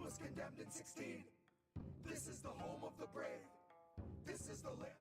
was condemned in 16. This is the home of the brave. This is the land.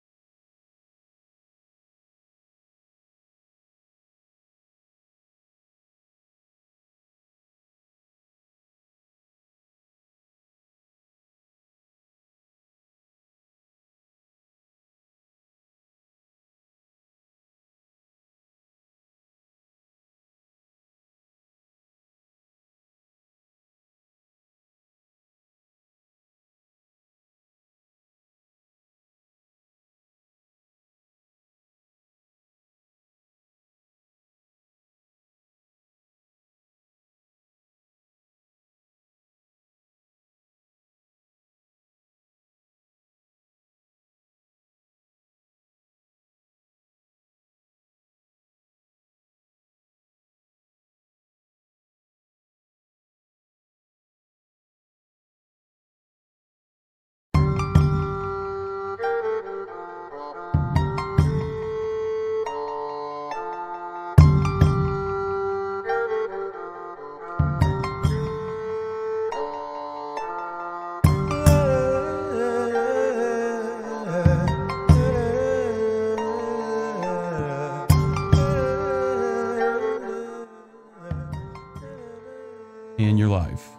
In your life.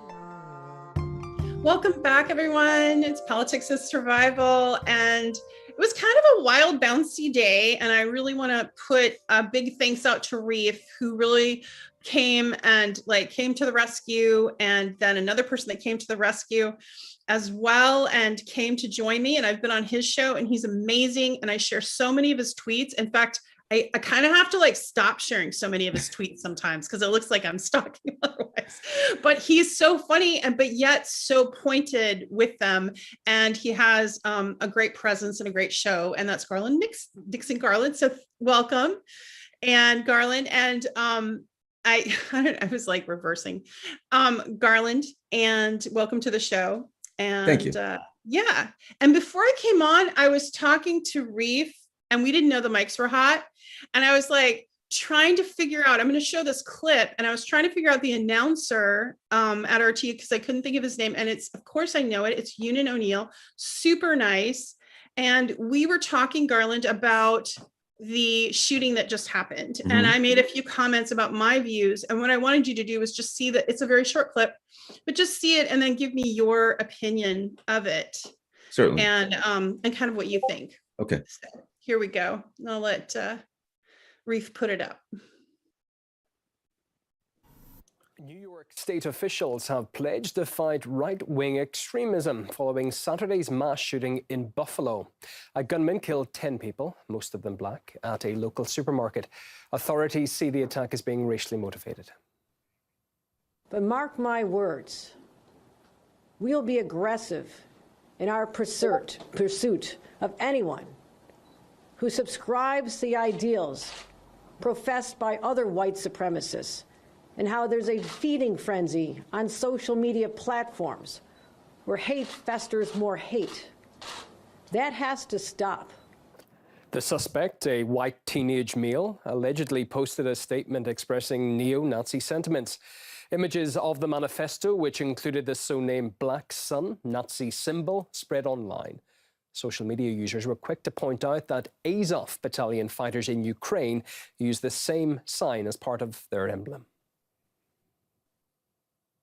Welcome back, everyone. It's Politics is Survival, and it was kind of a wild, bouncy day, and I really want to put a big thanks out to Reade, who really came to the rescue, and then another person that came to the rescue as well and came to join me. And I've been on his show, and he's amazing, and I share so many of his tweets. In fact, I kind of have to stop sharing so many of his tweets sometimes because it looks like I'm stalking him otherwise. But he's so funny but yet so pointed with them. And he has a great presence and a great show. And that's Garland Nixon Garland. So welcome. And Garland. And I was reversing Garland, and welcome to the show. And thank you. Yeah. And before I came on, I was talking to Reade, and we didn't know the mics were hot. And I was trying to figure out, I'm going to show this clip, and I was trying to figure out the announcer at RT because I couldn't think of his name. And of course I know it. It's Ewan O'Neill, super nice. And we were talking, Garland, about the shooting that just happened. Mm-hmm. And I made a few comments about my views. And what I wanted you to do was just see that it's a very short clip, but just see it and then give me your opinion of it. Certainly. And kind of what you think. Okay. So here we go. I'll let Reade put it up. New York state officials have pledged to fight right-wing extremism following Saturday's mass shooting in Buffalo. A gunman killed 10 people, most of them black, at a local supermarket. Authorities see the attack as being racially motivated. But mark my words, we'll be aggressive in our pursuit of anyone who subscribes to the ideals professed by other white supremacists, and how there's a feeding frenzy on social media platforms where hate festers more hate. That has to stop. The suspect, a white teenage male, allegedly posted a statement expressing neo-Nazi sentiments. Images of the manifesto, which included the so-named Black Sun Nazi symbol, spread online. Social media users were quick to point out that Azov battalion fighters in Ukraine use the same sign as part of their emblem.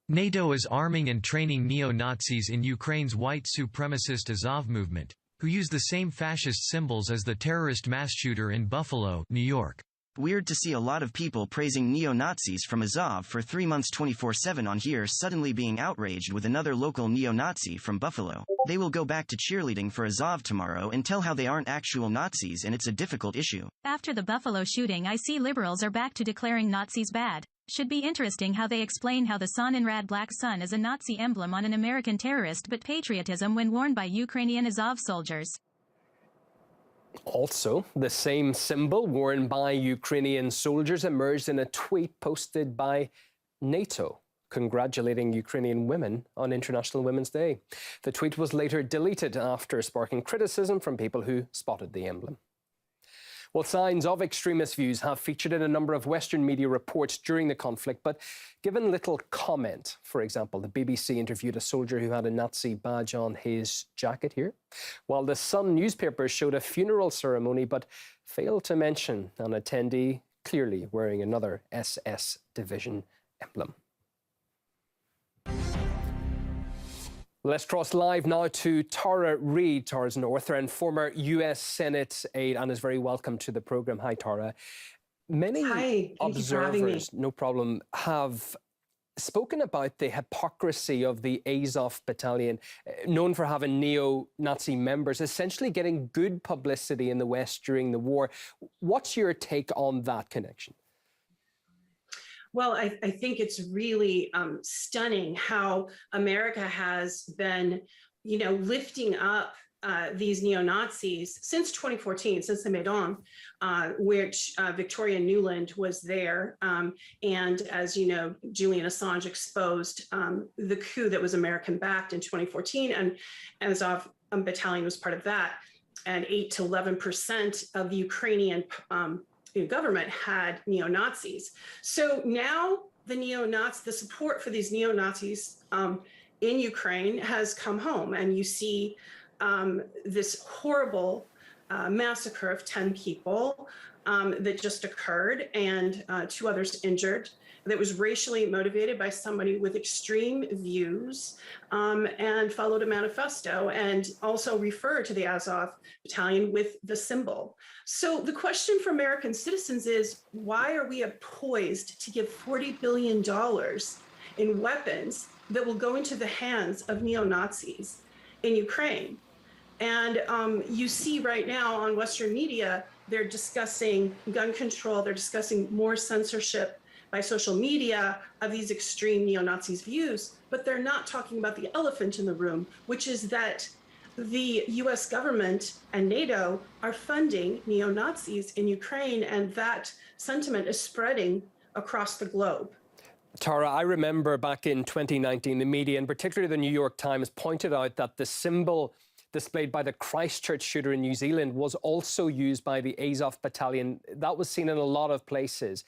NATO is arming and training neo-Nazis in Ukraine's white supremacist Azov movement, who use the same fascist symbols as the terrorist mass shooter in Buffalo, New York. Weird to see a lot of people praising neo-Nazis from Azov for 3 months 24/7 on here suddenly being outraged with another local neo-Nazi from Buffalo. They will go back to cheerleading for Azov tomorrow and tell how they aren't actual Nazis, and it's a difficult issue. After the Buffalo shooting, I see liberals are back to declaring Nazis bad. Should be interesting how they explain how the sun in red black sun is a Nazi emblem on an American terrorist but patriotism when worn by Ukrainian Azov soldiers. Also, the same symbol worn by Ukrainian soldiers emerged in a tweet posted by NATO, congratulating Ukrainian women on International Women's Day. The tweet was later deleted after sparking criticism from people who spotted the emblem. Well, signs of extremist views have featured in a number of Western media reports during the conflict, but given little comment. For example, the BBC interviewed a soldier who had a Nazi badge on his jacket here, while the Sun newspaper showed a funeral ceremony but failed to mention an attendee clearly wearing another SS division emblem. Let's cross live now to Tara Reade. Tara's an author and former US Senate aide and is very welcome to the programme. Hi, Tara. Many observers, no problem, have spoken about the hypocrisy of the Azov battalion, known for having neo-Nazi members, essentially getting good publicity in the West during the war. What's your take on that connection? Well, I think it's really stunning how America has been, lifting up these neo-Nazis since 2014, since the Maidan, which Victoria Nuland was there. And as you know, Julian Assange exposed the coup that was American-backed in 2014, and Azov Battalion was part of that. And 8 to 11% of the Ukrainian government had neo-Nazis. So now the support for these neo-Nazis in Ukraine has come home, and you see this horrible massacre of 10 people that just occurred, and 2 others injured, that was racially motivated by somebody with extreme views and followed a manifesto and also referred to the Azov Battalion with the symbol. So the question for American citizens is, why are we poised to give $40 billion in weapons that will go into the hands of neo-Nazis in Ukraine? And you see right now on Western media, they're discussing gun control, they're discussing more censorship by social media of these extreme neo-Nazis' views, but they're not talking about the elephant in the room, which is that the US government and NATO are funding neo-Nazis in Ukraine, and that sentiment is spreading across the globe. Tara, I remember back in 2019, the media, and particularly the New York Times, pointed out that the symbol displayed by the Christchurch shooter in New Zealand was also used by the Azov Battalion. That was seen in a lot of places.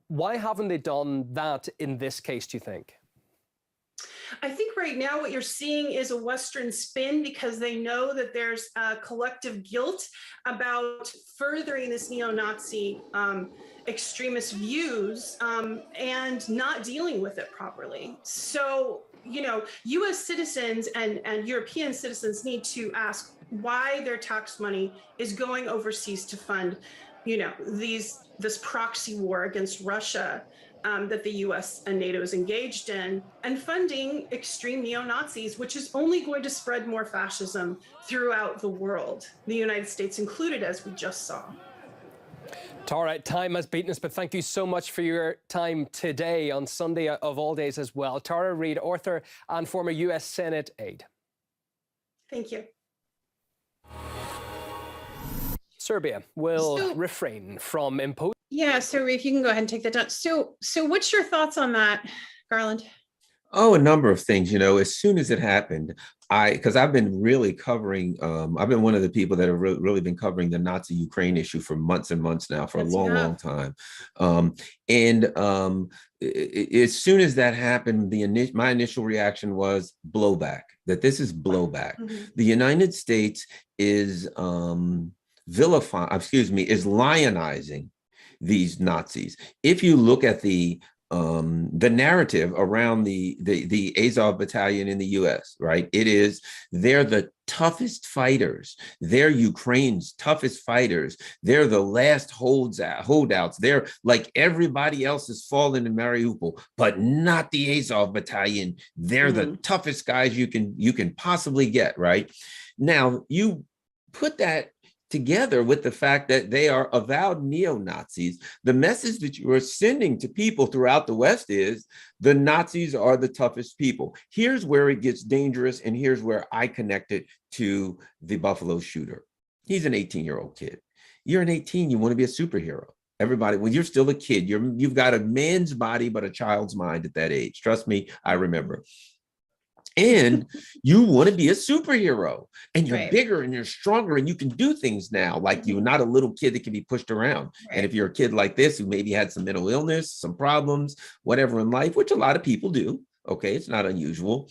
Why haven't they done that in this case, do you think? I think right now what you're seeing is a Western spin, because they know that there's a collective guilt about furthering this neo-Nazi extremist views and not dealing with it properly. So, US citizens and European citizens need to ask why their tax money is going overseas to fund, this proxy war against Russia that the US and NATO is engaged in, and funding extreme neo-Nazis, which is only going to spread more fascism throughout the world, the United States included, as we just saw. Tara, time has beaten us, but thank you so much for your time today on Sunday of all days as well. Tara Reade, author and former US Senate aide. Thank you. Serbia will refrain from imposing. Yeah, so Reif, you can go ahead and take that down. So what's your thoughts on that, Garland? Oh, a number of things. As soon as it happened, because I've been really covering, I've been one of the people that have really been covering the Nazi Ukraine issue for months and months now, for a long time. As soon as that happened, my initial reaction was blowback, that this is blowback. Mm-hmm. The United States is is lionizing these Nazis. If you look at the narrative around the Azov Battalion in the US, right? They're the toughest fighters. They're Ukraine's toughest fighters. They're the last holdouts. They're like everybody else has fallen in Mariupol, but not the Azov Battalion. They're the toughest guys you can possibly get, right? Now, you put that together with the fact that they are avowed neo-Nazis, the message that you are sending to people throughout the West is the Nazis are the toughest people. Here's where it gets dangerous, and here's where I connect it to the Buffalo shooter. He's an 18-year-old kid. You're an 18, you want to be a superhero. Everybody, when you're still a kid, you've got a man's body, but a child's mind at that age. Trust me, I remember. And you want to be a superhero, and you're Right. bigger and you're stronger and you can do things now. Like you're not a little kid that can be pushed around. Right. And if you're a kid like this, who maybe had some mental illness, some problems, whatever in life, which a lot of people do. Okay. It's not unusual.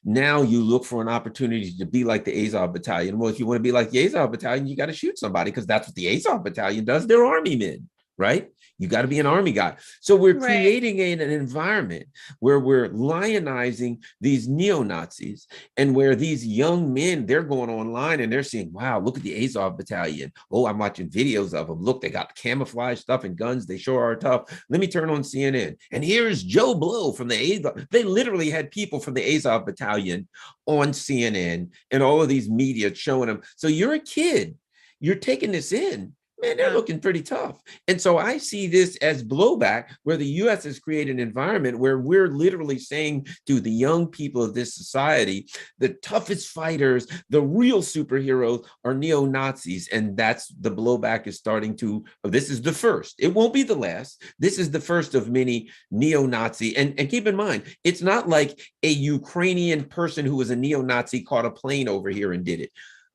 Now you look for an opportunity to be like the Azov Battalion. Well, if you want to be like the Azov Battalion, you got to shoot somebody, because that's what the Azov Battalion does. They're army men, right? You got to be an army guy. So we're Right. creating an environment where we're lionizing these neo-Nazis, and where these young men, they're going online and they're saying, wow, look at the Azov Battalion. Oh, I'm watching videos of them. Look, they got camouflage stuff and guns. They sure are tough. Let me turn on CNN. And here's Joe Blow from the Azov. They literally had people from the Azov Battalion on CNN and all of these media showing them. So you're a kid, you're taking this in. Man, they're looking pretty tough. And so I see this as blowback, where the US has created an environment where we're literally saying to the young people of this society, the toughest fighters, the real superheroes are neo-Nazis. And that's the blowback is starting to, this is the first. It won't be the last. This is the first of many neo-Nazi. And keep in mind, it's not like a Ukrainian person who was a neo-Nazi caught a plane over here and did it.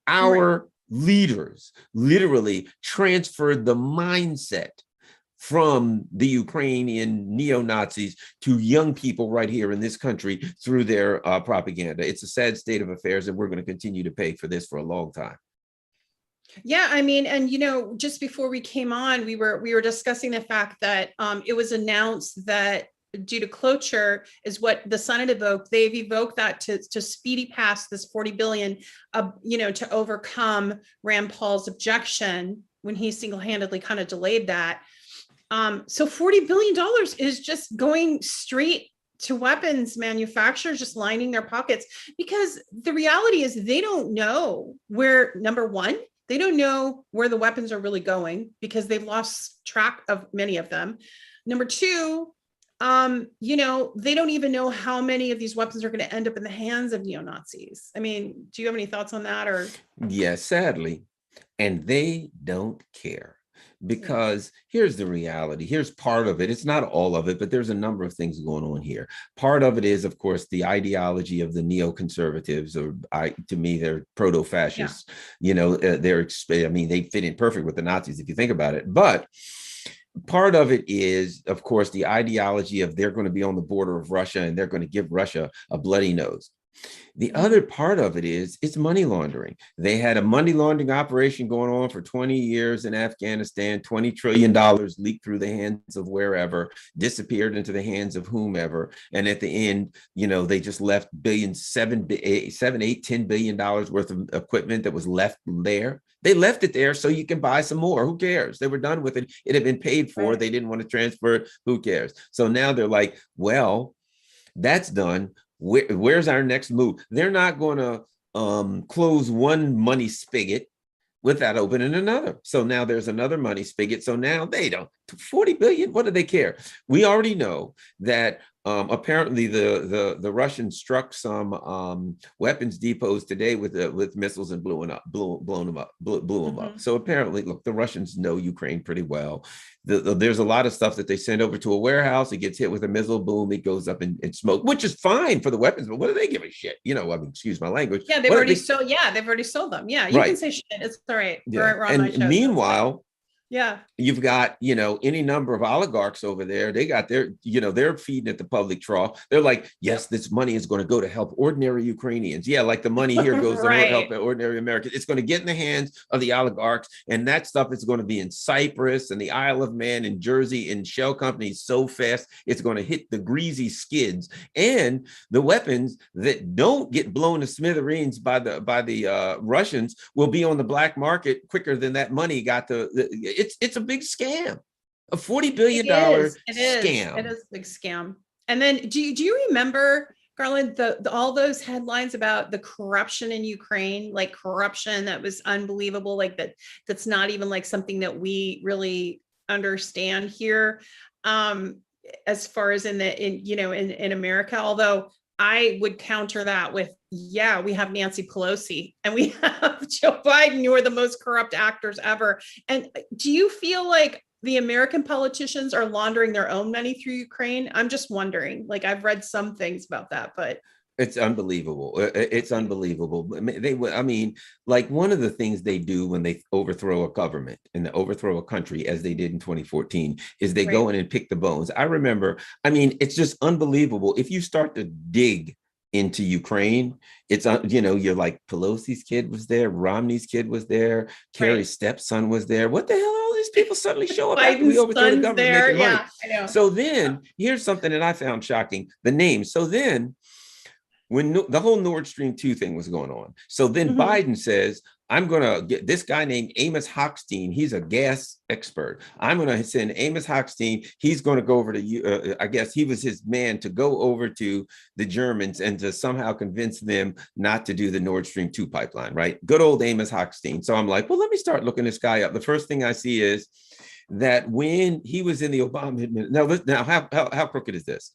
Our leaders literally transferred the mindset from the Ukrainian neo-Nazis to young people right here in this country through their propaganda. It's a sad state of affairs, and we're going to continue to pay for this for a long time. Yeah, I mean, and just before we came on, we were discussing the fact that it was announced that due to cloture is what the Senate evoked. They've evoked that to speedy pass this 40 billion, to overcome Rand Paul's objection when he single-handedly kind of delayed that. So $40 billion is just going straight to weapons manufacturers, just lining their pockets, because the reality is they don't know where, number one, they don't know where the weapons are really going, because they've lost track of many of them. Number two, they don't even know how many of these weapons are going to end up in the hands of neo-Nazis. I mean, do you have any thoughts on that? Or yes, sadly, and they don't care, because here's the reality. Here's part of it. It's not all of it, but there's a number of things going on here. Part of it is, of course, the ideology of the neoconservatives, or to me, they're proto-fascists. They fit in perfect with the Nazis if you think about it. But part of it is, of course, the ideology of they're going to be on the border of Russia and they're going to give Russia a bloody nose. The other part of it is it's money laundering. They had a money laundering operation going on for 20 years in Afghanistan. $20 trillion leaked through the hands of wherever, disappeared into the hands of whomever. And at the end, they just left $7, $8, $10 billion worth of equipment that was left there. They left it there so you can buy some more. Who cares? They were done with it. It had been paid for. They didn't want to transfer it. Who cares? So now they're like, well, that's done. Where's our next move? They're not going to close one money spigot without opening another. So now there's another money spigot. So now they don't. 40 billion, what do they care? We already know that apparently the Russians struck some weapons depots today with missiles and blew them up. So apparently, look, the Russians know Ukraine pretty well. There's a lot of stuff that they send over to a warehouse. It gets hit with a missile, boom, it goes up in smoke, which is fine for the weapons. But what do they give a shit? Excuse my language. Yeah, they've already sold them. Yeah, you can say shit. It's all right. Yeah. We're on my show, meanwhile, yeah, you've got, any number of oligarchs over there. They got their, they're feeding at the public trough. They're like, yes, this money is going to go to help ordinary Ukrainians. Yeah, like the money here goes to help ordinary Americans. It's going to get in the hands of the oligarchs. And that stuff is going to be in Cyprus and the Isle of Man and Jersey and shell companies so fast, it's going to hit the greasy skids. And the weapons that don't get blown to smithereens by the Russians will be on the black market quicker than that money got to. It's a big scam, a $40 billion scam. It is a big scam. And then do you remember, Garland, all those headlines about the corruption in Ukraine, like corruption that was unbelievable, like that's not even like something that we really understand here, as far as in America, although I would counter that with, we have Nancy Pelosi and we have Joe Biden, who are the most corrupt actors ever. And do you feel like the American politicians are laundering their own money through Ukraine? I'm just wondering, like, I've read some things about that, but. It's unbelievable. It's unbelievable. I mean, like one of the things they do when they overthrow a government and they overthrow a country, as they did in 2014, is they go in and pick the bones. I remember, I mean, it's just unbelievable. If you start to dig into Ukraine, it's, you're like, Pelosi's kid was there, Romney's kid was there, Kerry's stepson was there. What the hell? All these people suddenly show up after we overthrow the government making money. I know. So then here's something that I found shocking, the name. So then, when the whole Nord Stream 2 thing was going on. So then Biden says, I'm going to get this guy named Amos Hochstein. He's a gas expert. I'm going to send Amos Hochstein. He's going to go over to, I guess he was his man to go over to the Germans and to somehow convince them not to do the Nord Stream 2 pipeline, right? Good old Amos Hochstein. So I'm like, well, let me start looking this guy up. The first thing I see is that when he was in the Obama administration, now how crooked is this?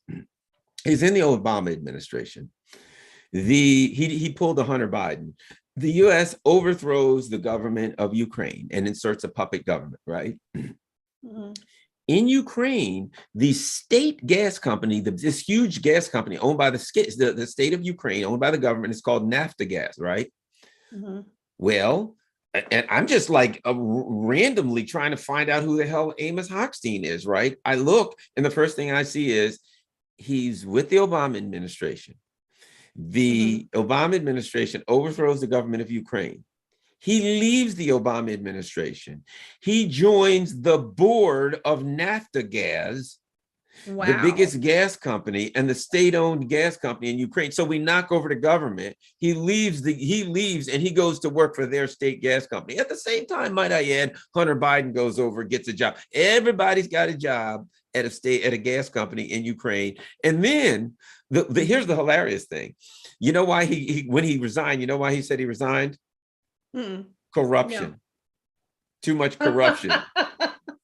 He's in the Obama administration. He pulled a Hunter Biden. The U.S. overthrows the government of Ukraine and inserts a puppet government, right? In Ukraine, the state gas company, this huge gas company owned by the state of Ukraine, owned by the government, is called Naftogaz, right? Well, and I'm just like randomly trying to find out who the hell Amos Hochstein is, right? I look, and the first thing I see is he's with the Obama administration. The Obama administration overthrows the government of Ukraine. He leaves the Obama administration. He joins the board of Naftogaz, the biggest gas company and the state-owned gas company in Ukraine. So we knock over the government. He leaves and he goes to work for their state gas company. At the same time, might I add, Hunter Biden goes over, gets a job. Everybody's got a job at a gas company in Ukraine. And then here's the hilarious thing. You know why when he resigned, you know why he said he resigned? Corruption. No. Too much corruption.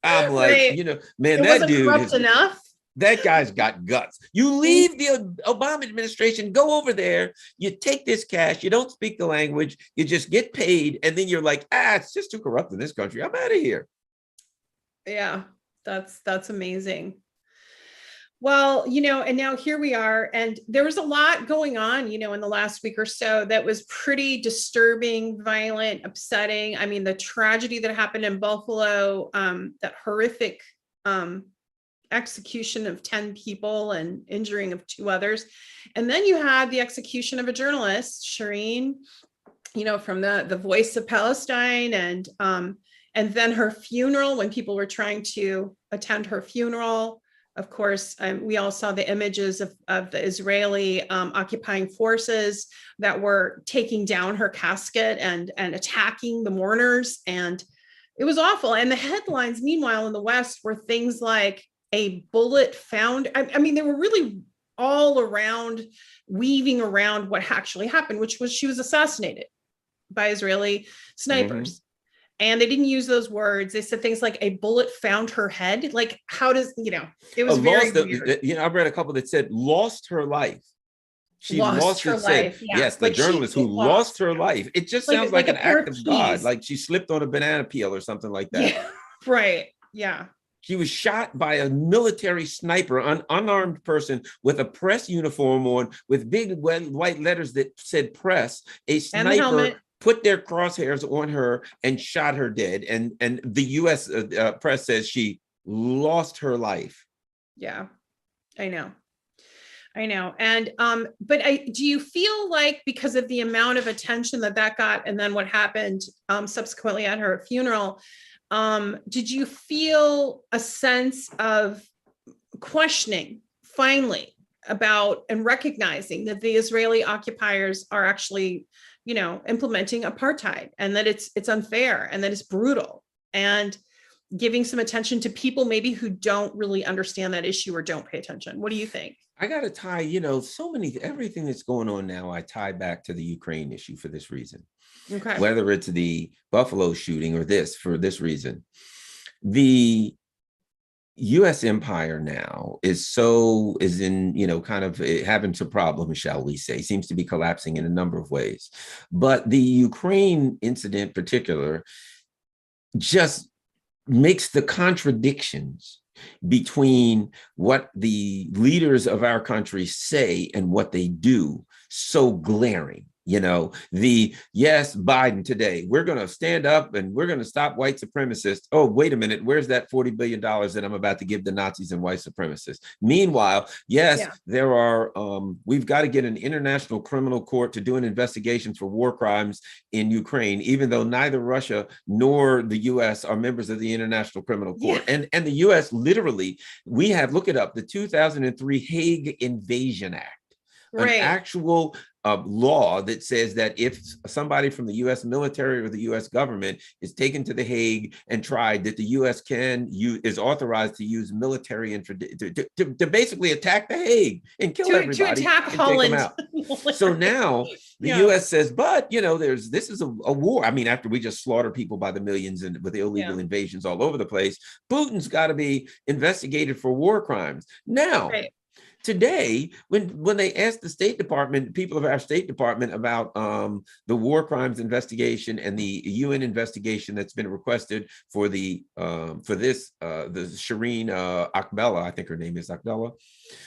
I'm like, man, that dude corrupt enough. That guy's got guts. You leave the Obama administration, go over there, you take this cash, you don't speak the language, you just get paid, and then you're like, it's just too corrupt in this country. I'm out of here. Yeah, that's amazing. Well, and now here we are, and there was a lot going on, in the last week or so that was pretty disturbing, violent, upsetting. I mean, the tragedy that happened in Buffalo, that horrific execution of 10 people and injuring of 2 others. And then you had the execution of a journalist, Shireen, from the Voice of Palestine, and then her funeral, when people were trying to attend her funeral. Of course, we all saw the images of the Israeli occupying forces that were taking down her casket and attacking the mourners. And it was awful. And the headlines, meanwhile, in the West were things like a bullet found. I mean, they were really all around, weaving around what actually happened, which was she was assassinated by Israeli snipers. And they didn't use those words. They said things like a bullet found her head. Like, how does, it was very weird. I've read a couple that said lost her life. She lost her life. Yes, the journalist who lost her life. It just sounds like an act of God. Like she slipped on a banana peel or something like that. Yeah, right. Yeah. She was shot by a military sniper, an unarmed person with a press uniform on, with big white letters that said press. A sniper put their crosshairs on her and shot her dead. And the U.S. Press says she lost her life. Yeah, I know. And but do you feel like, because of the amount of attention that got, and then what happened subsequently at her funeral, did you feel a sense of questioning finally about and recognizing that the Israeli occupiers are actually, implementing apartheid, and that it's unfair and that it's brutal, and giving some attention to people maybe who don't really understand that issue or don't pay attention? What do you think? I got to tie, everything that's going on now, I tie back to the Ukraine issue for this reason. Okay. Whether it's the Buffalo shooting or for this reason. The U.S. empire now is in, kind of having some problems, shall we say, seems to be collapsing in a number of ways. But the Ukraine incident in particular just makes the contradictions between what the leaders of our country say and what they do so glaring. Yes, Biden today, we're going to stand up and we're going to stop white supremacists. Oh, wait a minute. Where's that $40 billion that I'm about to give the Nazis and white supremacists? Meanwhile, there are, we've got to get an international criminal court to do an investigation for war crimes in Ukraine, even though neither Russia nor the US are members of the International Criminal Court. And the US literally, we have, look it up, the 2003 Hague Invasion Act. An actual law that says that if somebody from the U.S. military or the U.S. government is taken to the Hague and tried, that the U.S. is authorized to use military to basically attack the Hague and kill everybody, to attack Holland. So now the U.S. says, but this is a war. I mean, after we just slaughter people by the millions and with illegal invasions all over the place, Putin's got to be investigated for war crimes now. Today, when they asked the State Department, people of our State Department about the war crimes investigation and the UN investigation that's been requested for the Shireen Akbella, I think her name is Akbella,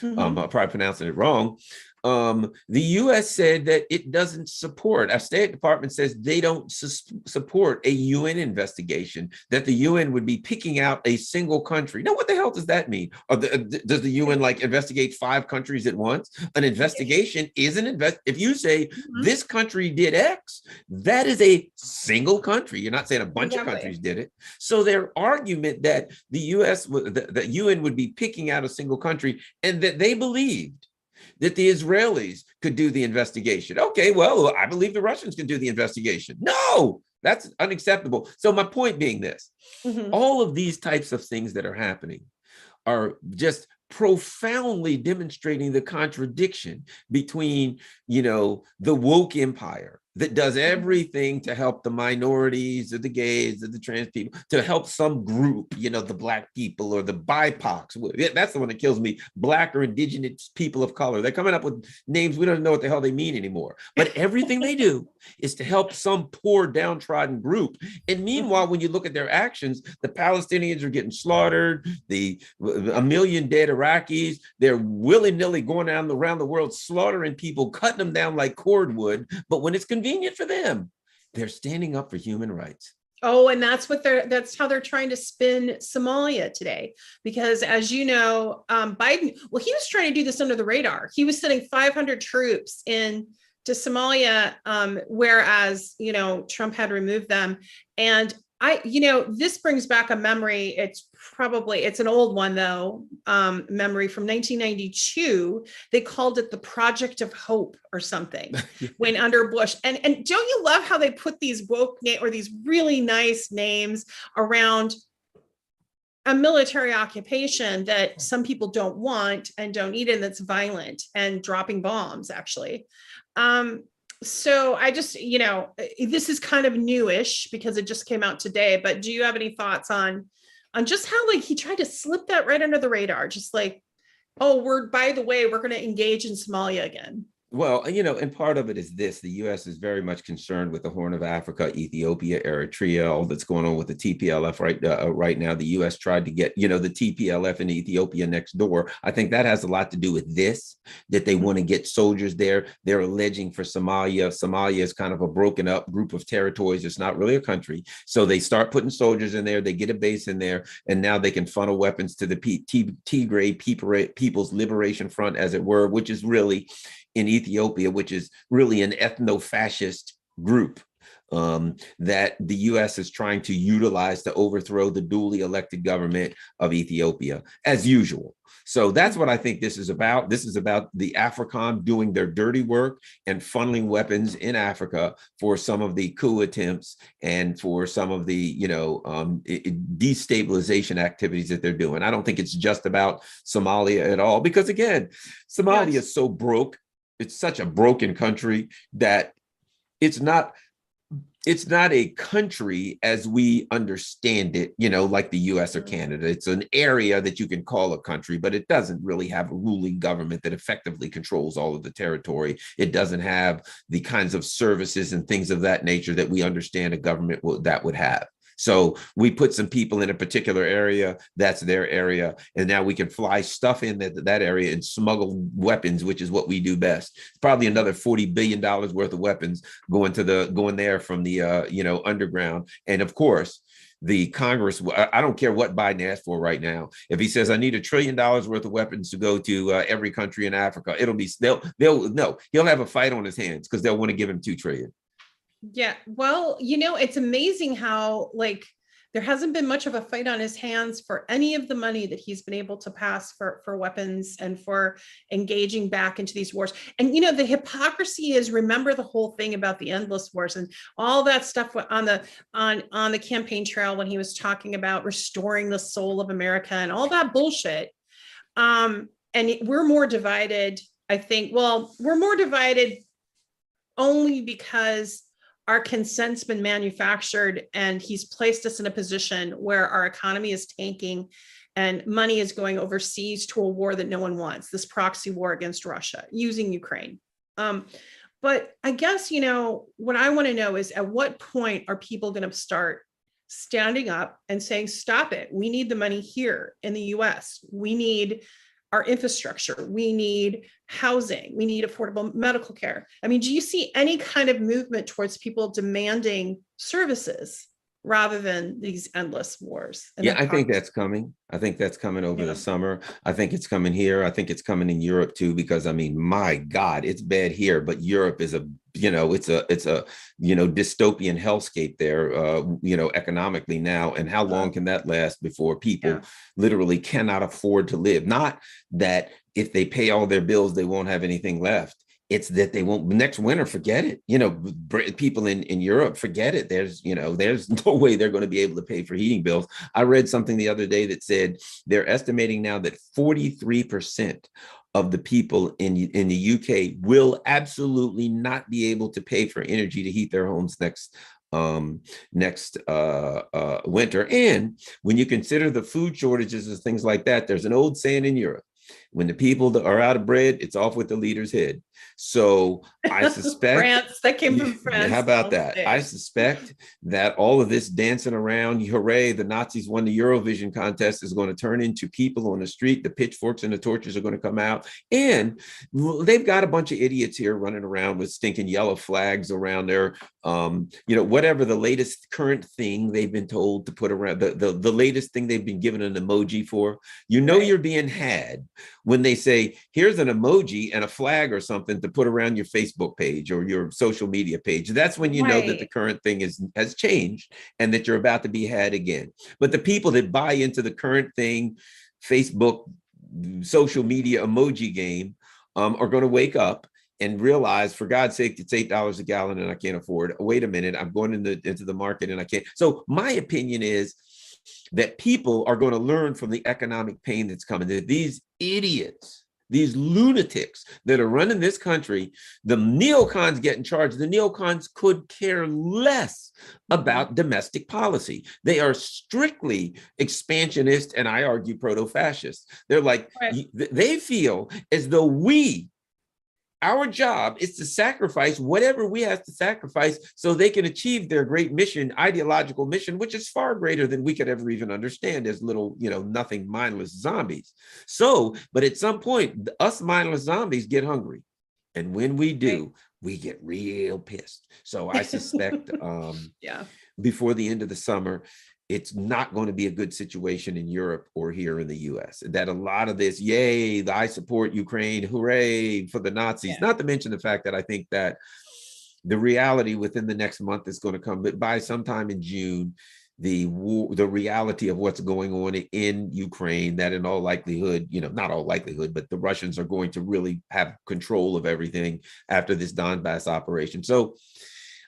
I'm probably pronouncing it wrong. The U.S. said that it doesn't support, our State Department says they don't support a UN investigation, that the UN would be picking out a single country. Now, what the hell does that mean? Does the UN investigate 5 countries at once? An investigation is if you say this country did X, that is a single country. You're not saying a bunch of countries did it. So their argument that the U.S., the UN would be picking out a single country and that they believed that the Israelis could do the investigation. Okay, well, I believe the Russians can do the investigation. No, that's unacceptable. So my point being this, all of these types of things that are happening are just profoundly demonstrating the contradiction between, the woke empire that does everything to help the minorities or the gays or the trans people, to help some group, the Black people or the BIPOCs. That's the one that kills me. Black or indigenous people of color. They're coming up with names we don't know what the hell they mean anymore. But everything they do is to help some poor downtrodden group. And meanwhile, when you look at their actions, the Palestinians are getting slaughtered, a million dead Iraqis, they're willy-nilly going around the world slaughtering people, cutting them down like cordwood. But when it's convenient for them, they're standing up for human rights. Oh, and that's how they're trying to spin Somalia today. Because as you know, Biden, well, he was trying to do this under the radar. He was sending 500 troops in to Somalia, whereas, Trump had removed them. And this brings back a memory. It's an old one though, memory from 1992. They called it the Project of Hope or something when under Bush. And don't you love how they put these woke or these really nice names around a military occupation that some people don't want and don't need, and that's violent and dropping bombs actually. So I just, this is kind of newish because it just came out today, but do you have any thoughts on just how he tried to slip that right under the radar? Just by the way, we're going to engage in Somalia again. Well, and part of it is this: the U.S. is very much concerned with the Horn of Africa, Ethiopia, Eritrea, all that's going on with the TPLF right now. The U.S. tried to get, the TPLF in Ethiopia next door. I think that has a lot to do with this, that they want to get soldiers there. They're alleging for Somalia. Somalia is kind of a broken up group of territories. It's not really a country. So they start putting soldiers in there. They get a base in there, and now they can funnel weapons to the Tigray People's Liberation Front, as it were, which is really in Ethiopia, which is really an ethno-fascist group that the U.S. is trying to utilize to overthrow the duly elected government of Ethiopia, as usual. So that's what I think this is about. This is about the AFRICOM doing their dirty work and funneling weapons in Africa for some of the coup attempts and for some of the, destabilization activities that they're doing. I don't think it's just about Somalia at all, because again, Somalia is so broke. It's such a broken country that it's not a country as we understand it, like the US or Canada. It's an area that you can call a country, but it doesn't really have a ruling government that effectively controls all of the territory. It doesn't have the kinds of services and things of that nature that we understand a government that would have. So we put some people in a particular area, that's their area, and now we can fly stuff in that area and smuggle weapons, which is what we do best. Probably another $40 billion worth of weapons going there from the underground. And of course, the Congress, I don't care what Biden asked for right now. If he says I need $1 trillion worth of weapons to go to every country in Africa, he'll have a fight on his hands because they'll want to give him $2 trillion. Yeah, well, it's amazing how there hasn't been much of a fight on his hands for any of the money that he's been able to pass for weapons and for engaging back into these wars. And the hypocrisy is, remember the whole thing about the endless wars and all that stuff on the campaign trail when he was talking about restoring the soul of America and all that bullshit. And we're more divided, I think. Well, we're more divided only because our consent's been manufactured, and he's placed us in a position where our economy is tanking and money is going overseas to a war that no one wants, this proxy war against Russia using Ukraine. But I guess, what I want to know is, at what point are people going to start standing up and saying, stop it? We need the money here in the US. We need our infrastructure. We need housing. We need affordable medical care. I mean, do you see any kind of movement towards people demanding services rather than these endless wars? Yeah, I think that's coming. I think that's coming over the summer. I think it's coming here. I think it's coming in Europe too, because I mean, my God, it's bad here, but Europe is it's a dystopian hellscape there, economically now. And how long can that last before people literally cannot afford to live? Not that if they pay all their bills, they won't have anything left. It's that they won't next winter, forget it. People in Europe, forget it. There's no way they're going to be able to pay for heating bills. I read something the other day that said they're estimating now that 43% of the people in the UK will absolutely not be able to pay for energy to heat their homes next winter. And when you consider the food shortages and things like that, there's an old saying in Europe: when the people are out of bread, it's off with the leader's head. So I suspect France, that came from France. How about that? I suspect that all of this dancing around, hooray, the Nazis won the Eurovision contest, is going to turn into people on the street. The pitchforks and the torches are going to come out. And they've got a bunch of idiots here running around with stinking yellow flags around their, whatever the latest current thing they've been told to put around, the latest thing they've been given an emoji for. You're being had when they say, here's an emoji and a flag or something to put around your Facebook page or your social media page. That's when you know that the current thing has changed and that you're about to be had again. But the people that buy into the current thing, Facebook, social media emoji game, are going to wake up and realize, for God's sake, it's $8 a gallon and I can't afford. Wait a minute, I'm going into the market and I can't. So my opinion is that people are going to learn from the economic pain that's coming. That these idiots, these lunatics that are running this country, the neocons get in charge. The neocons could care less about domestic policy. They are strictly expansionist, and I argue proto-fascist. They're like, they feel as though our job is to sacrifice whatever we have to sacrifice so they can achieve their great mission, ideological mission, which is far greater than we could ever even understand as little, nothing, mindless zombies. So, but at some point, us mindless zombies get hungry. And when we do, we get real pissed. So I suspect before the end of the summer, it's not going to be a good situation in Europe or here in the US. That a lot of this, yay, I support Ukraine, hooray for the Nazis, not to mention the fact that I think that the reality within the next month is going to come, but by sometime in June, the reality of what's going on in Ukraine, that in all likelihood, not all likelihood, but the Russians are going to really have control of everything after this Donbass operation. So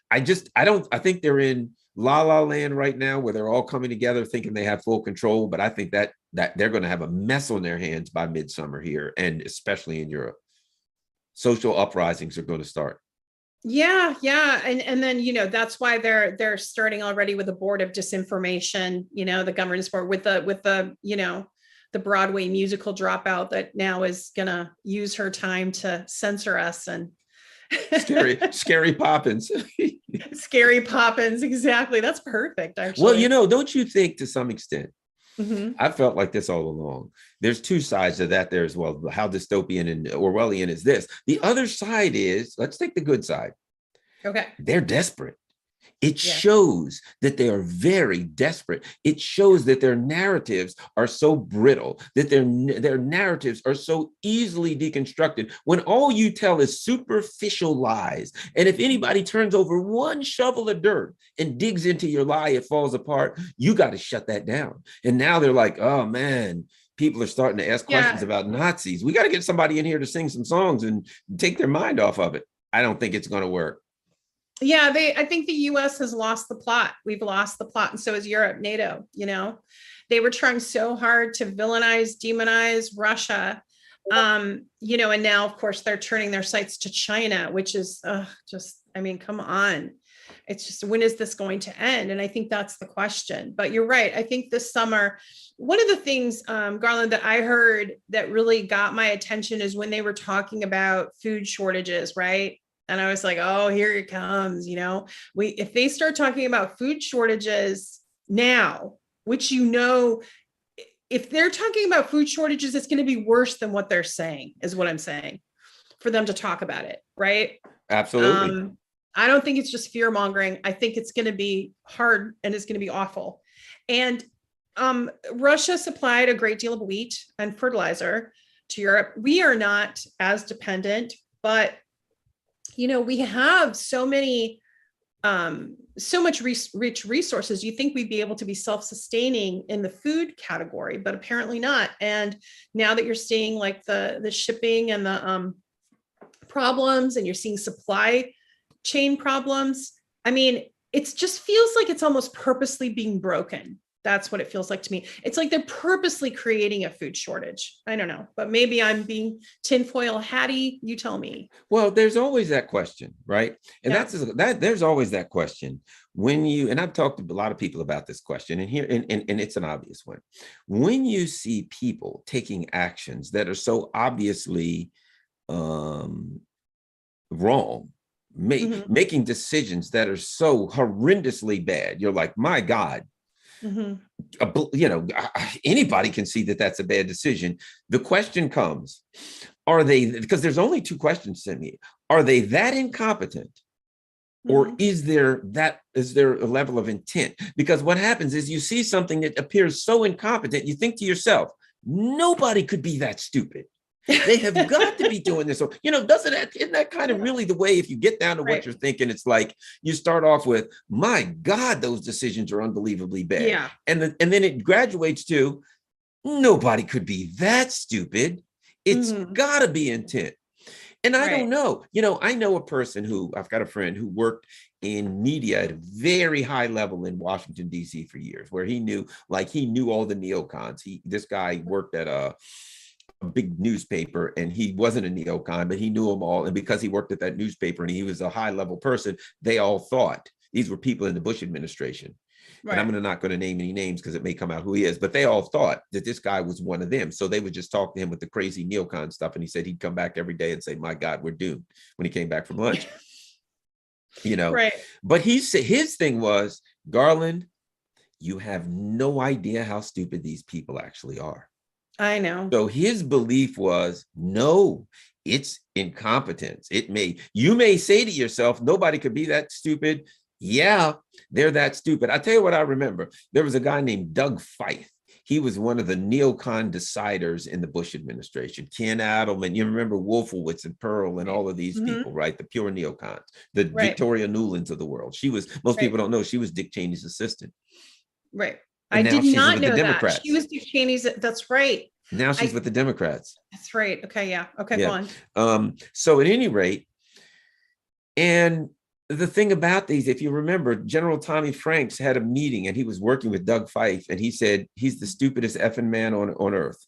I think they're in La La Land right now, where they're all coming together thinking they have full control. But I think that they're going to have a mess on their hands by midsummer here, and especially in Europe. Social uprisings are going to start. Yeah. And then, that's why they're starting already with a board of disinformation, the governance board with the Broadway musical dropout that now is going to use her time to censor us and Scary Poppins. Scary Poppins, exactly. That's perfect, actually. Well, you know, don't you think to some extent, Mhm. I felt like this all along. There's two sides to that there as well. How dystopian and Orwellian is this? The other side is, let's take the good side. Okay. They're desperate. It Yeah. shows that they are very desperate. It shows that their narratives are so brittle, that their narratives are so easily deconstructed when all you tell is superficial lies. And if anybody turns over one shovel of dirt and digs into your lie, it falls apart. You got to shut that down. And now they're like, oh man, people are starting to ask questions about Nazis. We got to get somebody in here to sing some songs and take their mind off of it. I don't think it's going to work. Yeah, I think the US has lost the plot. We've lost the plot. And so is Europe, NATO, you know, they were trying so hard to villainize, demonize Russia. You know, and now, of course, they're turning their sights to China, which is just, I mean, come on. It's just, when is this going to end? And I think that's the question. But you're right. I think this summer, one of the things, Garland, that I heard that really got my attention is when they were talking about food shortages, right? And I was like, oh, here it comes. You know, if they start talking about food shortages now, which, you know, if they're talking about food shortages, it's going to be worse than what they're saying, is what I'm saying, for them to talk about it. Right. Absolutely. I don't think it's just fear mongering. I think it's going to be hard and it's going to be awful. And Russia supplied a great deal of wheat and fertilizer to Europe. We are not as dependent, but you know, we have so many, so much rich resources. You think we'd be able to be self-sustaining in the food category, but apparently not. And now that you're seeing like the shipping and the problems, and you're seeing supply chain problems, I mean, it just feels like it's almost purposely being broken. That's what it feels like to me. It's like they're purposely creating a food shortage. I don't know, but maybe I'm being tinfoil hatty. You tell me. Well, there's always that question, right? And there's always that question when you, and I've talked to a lot of people about this question, and here, and it's an obvious one. When you see people taking actions that are so obviously wrong, making decisions that are so horrendously bad, you're like, my God. You know, anybody can see that that's a bad decision. The question comes, are they, because there's only two questions to me, are they that incompetent, or is there a level of intent? Because what happens is you see something that appears so incompetent, you think to yourself, nobody could be that stupid. They have got to be doing this. So, you know, isn't that kind of really the way, if you get down to what you're thinking, it's like you start off with, my God, those decisions are unbelievably bad. Yeah. And then it graduates to, nobody could be that stupid. It's gotta be intent. And I don't know, you know, I know a person I've got a friend who worked in media at a very high level in Washington, D.C. for years, where he knew all the neocons. This guy worked at a big newspaper, and he wasn't a neocon, but he knew them all. And because he worked at that newspaper and he was a high level person, they all thought these were people in the Bush administration. And I'm not going to name any names because it may come out who he is, but they all thought that this guy was one of them. So they would just talk to him with the crazy neocon stuff. And he said he'd come back every day and say, my God, we're doomed, when he came back from lunch. You know, but his thing was, Garland, you have no idea how stupid these people actually are. I know. So his belief was, no, it's incompetence. You may say to yourself, nobody could be that stupid. Yeah, they're that stupid. I tell you what I remember. There was a guy named Doug Feith. He was one of the neocon deciders in the Bush administration. Ken Adelman, you remember Wolfowitz and Pearl and all of these people, right? The pure neocons, the Victoria Nulands of the world. Most people don't know, she was Dick Cheney's assistant. Right. I did not know that. She was Dick Cheney's. That's right. Now she's with the Democrats. That's right. Okay. Yeah. Okay. Go on. So at any rate, and the thing about these, if you remember, General Tommy Franks had a meeting and he was working with Doug Feith, and he said, he's the stupidest effing man on earth.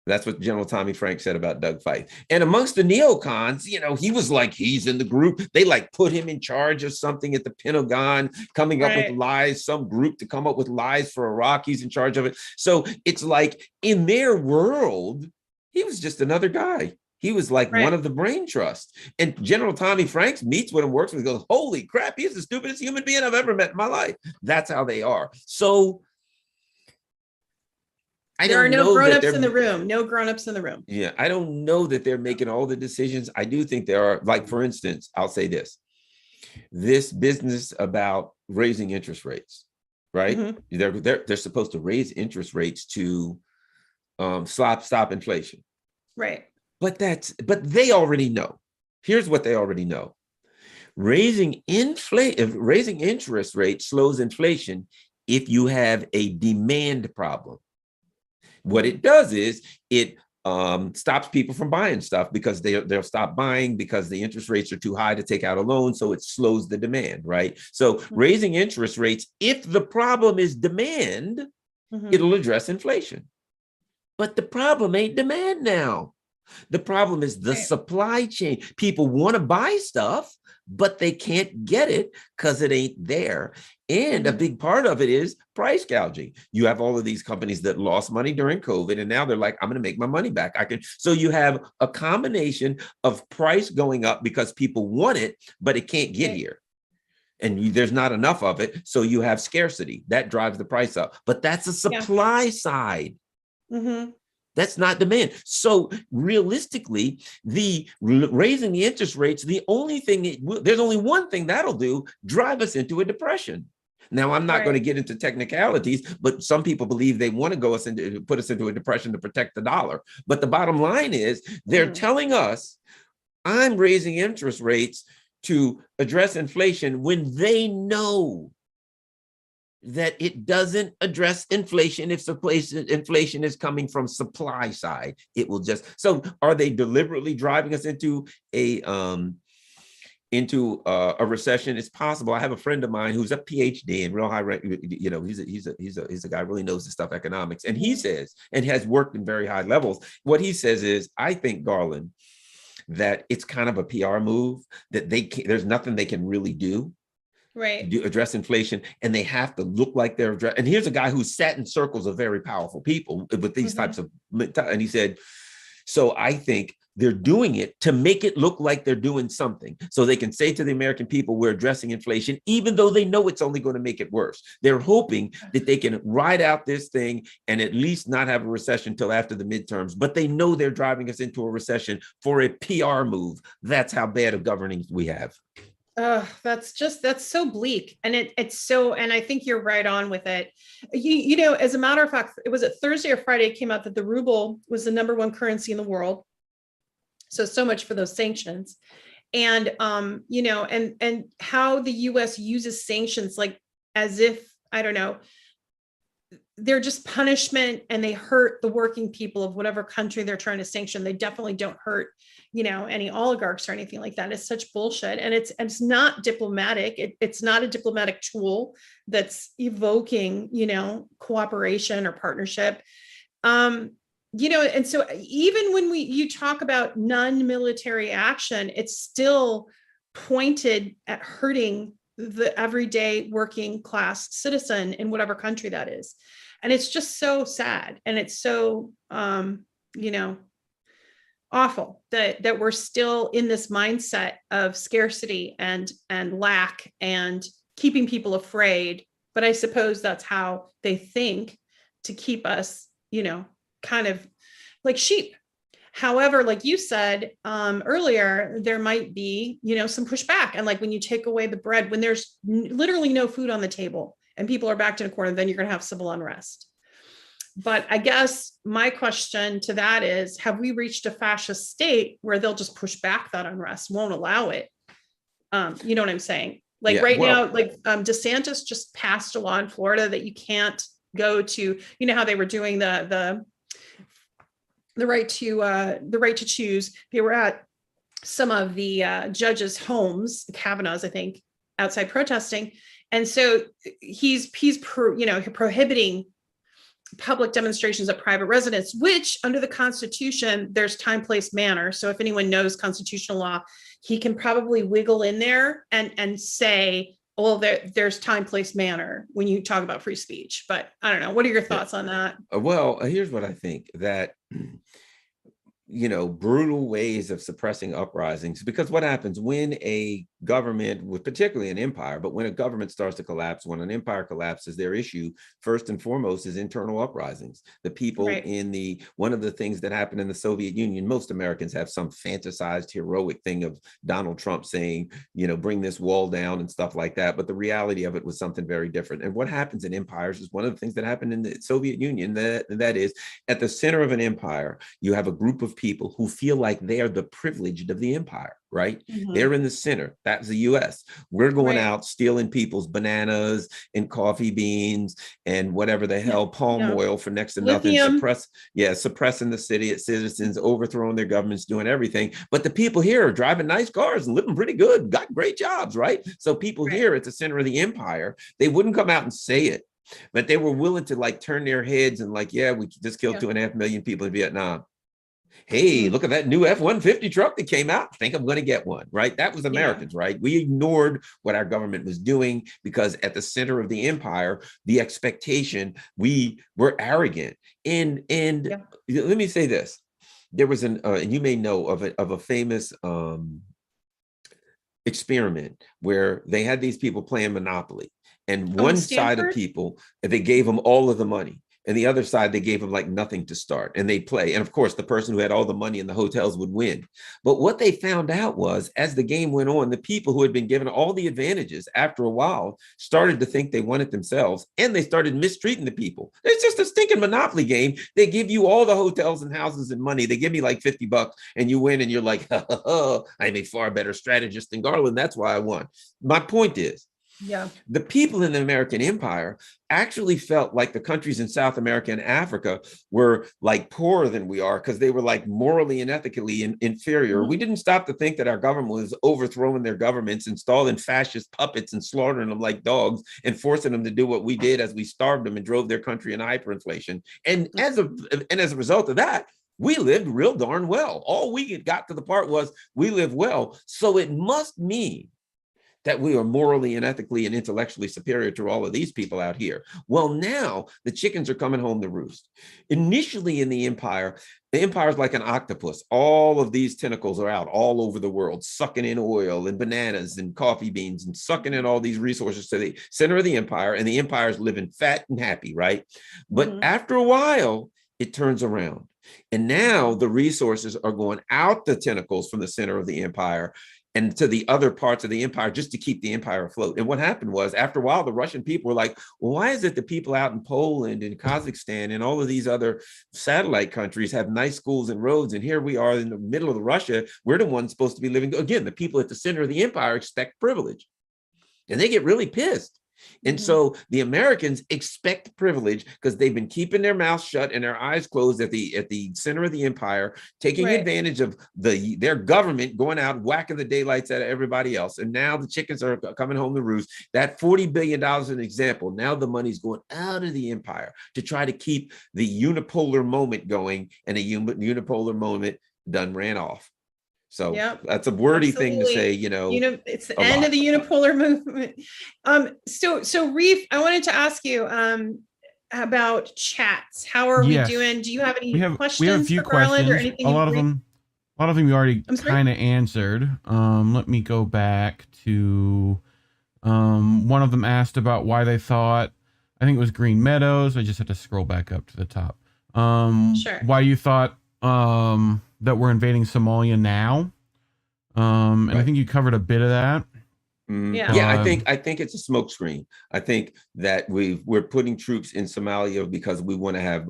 That's what General Tommy Franks said about Doug Feith. And amongst the neocons, you know, he was like, he's in the group. They like put him in charge of something at the Pentagon, coming up with lies, some group to come up with lies for Iraq. He's in charge of it. So it's like, in their world, he was just another guy. He was like one of the brain trust. And General Tommy Franks meets with him, works with him, goes, holy crap, he's the stupidest human being I've ever met in my life. That's how they are. So there are no grown-ups in the room. No grown-ups in the room. Yeah, I don't know that they're making all the decisions. I do think there are, like, for instance, I'll say this business about raising interest rates, right? Mm-hmm. They're supposed to raise interest rates to stop inflation. Right. But they already know. Here's what they already know. Raising interest rates slows inflation if you have a demand problem. What it does is it stops people from buying stuff because they'll stop buying because the interest rates are too high to take out a loan. So it slows the demand, right? So raising interest rates, if the problem is demand, it'll address inflation. But the problem ain't demand now. The problem is the supply chain. People want to buy stuff, but they can't get it because it ain't there. And a big part of it is price gouging. You have all of these companies that lost money during COVID, and now they're like, I'm going to make my money back. So you have a combination of price going up because people want it, but it can't get here. And there's not enough of it. So you have scarcity that drives the price up, but that's a supply side. That's not demand. So realistically, raising the interest rates, there's only one thing that'll do: drive us into a depression. Now, I'm not going to get into technicalities, but some people believe they want to put us into a depression to protect the dollar. But the bottom line is they're telling us, I'm raising interest rates to address inflation when they know that it doesn't address inflation. If inflation is coming from supply side, it will just. So are they deliberately driving us into a recession? It's possible. I have a friend of mine who's a PhD in real high rank, he's a guy who really knows the stuff economics, and he says, and has worked in very high levels. What he says is, I think, Garland, that it's kind of a PR move, that there's nothing they can really do to address inflation, and they have to look like they're and here's a guy who sat in circles of very powerful people with these types of, and he said, so I think they're doing it to make it look like they're doing something, so they can say to the American people, we're addressing inflation, even though they know it's only going to make it worse. They're hoping that they can ride out this thing and at least not have a recession till after the midterms, but they know they're driving us into a recession for a PR move. That's how bad of governing we have. That's so bleak. And and I think you're right on with it. You know, as a matter of fact, it was Thursday or Friday, it came out that the ruble was the #1 currency in the world. So much for those sanctions. And, and how the US uses sanctions, like as if, I don't know, they're just punishment and they hurt the working people of whatever country they're trying to sanction. They definitely don't hurt, any oligarchs or anything like that. It's such bullshit. And it's not diplomatic. It's not a diplomatic tool that's evoking, cooperation or partnership. And so even when you talk about non-military action, it's still pointed at hurting the everyday working class citizen in whatever country that is. And it's just so sad. And it's so, awful that we're still in this mindset of scarcity and lack and keeping people afraid. But I suppose that's how they think to keep us, kind of like sheep. However, like you said earlier, there might be, some pushback. And like when you take away the bread, when there's literally no food on the table and people are backed in a corner, then you're going to have civil unrest. But I guess my question to that is, have we reached a fascist state where they'll just push back that unrest, won't allow it? You know what I'm saying? Like now, DeSantis just passed a law in Florida that you can't go to, how they were doing the right to choose. They were at some of the judges' homes, Kavanaugh's, I think, outside protesting. And so he's prohibiting public demonstrations at private residence, which under the Constitution, there's time, place, manner. So if anyone knows constitutional law, he can probably wiggle in there and say, well, there's time, place, manner when you talk about free speech. But I don't know. What are your thoughts on that? Well, here's what I think, that brutal ways of suppressing uprisings. Because what happens when a government, with particularly an empire, but when a government starts to collapse, when an empire collapses, their issue first and foremost is internal uprisings. The people one of the things that happened in the Soviet Union, most Americans have some fantasized heroic thing of Donald Trump saying, bring this wall down and stuff like that. But the reality of it was something very different. And what happens in empires is one of the things that happened in the Soviet Union, that is, at the center of an empire, you have a group of people who feel like they are the privileged of the empire, right? Mm-hmm. They're in the center. That's the US. We're going out stealing people's bananas and coffee beans and whatever the hell, palm oil for next to nothing, suppressing the citizens, overthrowing their governments, doing everything. But the people here are driving nice cars and living pretty good, got great jobs, right? So people here at the center of the empire, they wouldn't come out and say it, but they were willing to turn their heads and we just killed 2.5 million people in Vietnam. Hey, look at that new F-150 truck that came out. I think I'm going to get one, right? That was Americans, right? We ignored what our government was doing because at the center of the empire, the expectation, we were arrogant. And let me say this. There was and you may know of a famous experiment where they had these people playing Monopoly. And one side of people, they gave them all of the money. And the other side, they gave them nothing to start, and they play. And of course, the person who had all the money in the hotels would win. But what they found out was, as the game went on, the people who had been given all the advantages, after a while, started to think they won it themselves, and they started mistreating the people. It's just a stinking Monopoly game. They give you all the hotels and houses and money. They give me $50, and you win, and you're like, I'm a far better strategist than Garland. That's why I won. My point is, the people in the American empire actually felt like the countries in South America and Africa were poorer than we are because they were morally and ethically inferior. We didn't stop to think that our government was overthrowing their governments, installing fascist puppets and slaughtering them like dogs and forcing them to do what we did as we starved them and drove their country into hyperinflation. And as a result of that, we lived real darn well. All we got to the part was we live well. So it must mean that we are morally and ethically and intellectually superior to all of these people out here. Well, now the chickens are coming home to roost. Initially in the empire is like an octopus. All of these tentacles are out all over the world, sucking in oil and bananas and coffee beans and sucking in all these resources to the center of the empire, and the empire is living fat and happy, right? But after a while, it turns around. And now the resources are going out the tentacles from the center of the empire and to the other parts of the empire just to keep the empire afloat. And what happened was, after a while, the Russian people were like, well, why is it the people out in Poland and Kazakhstan and all of these other satellite countries have nice schools and roads, and here we are in the middle of Russia, we're the ones supposed to be living. Again, the people at the center of the empire expect privilege, and they get really pissed. And so the Americans expect privilege because they've been keeping their mouths shut and their eyes closed at the center of the empire, taking advantage of their government going out whacking the daylights out of everybody else. And now the chickens are coming home to roost. That $40 billion is an example. Now the money's going out of the empire to try to keep the unipolar moment going, and a unipolar moment done ran off. So that's a wordy thing to say, it's the end of the unipolar movement. So Reade, I wanted to ask you about chats. How are we doing? Do you have any questions? We have a few questions. Or anything a lot of them you already kind of answered. Let me go back to one of them asked about why they thought, I think it was Green Meadows. I just had to scroll back up to the top. Why you thought that we're invading Somalia now. And I think you covered a bit of that. I think it's a smokescreen. I think that we're putting troops in Somalia because we want to have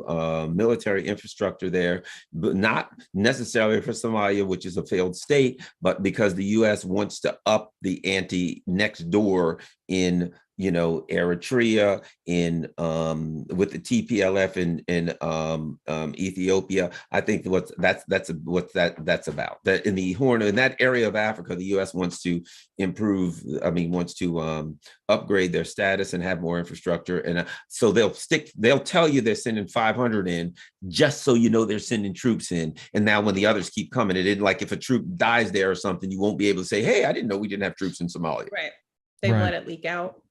military infrastructure there, but not necessarily for Somalia, which is a failed state, but because the U.S. wants to up the ante next door in Eritrea, in with the TPLF in Ethiopia. I think that's about. That in the Horn, in that area of Africa, the U.S. wants to upgrade their status and have more infrastructure. And so they'll tell you they're sending 500 in just so they're sending troops in. And now when the others keep coming, it isn't like if a troop dies there or something, you won't be able to say, hey, I didn't know we didn't have troops in Somalia. Right. They let it leak out.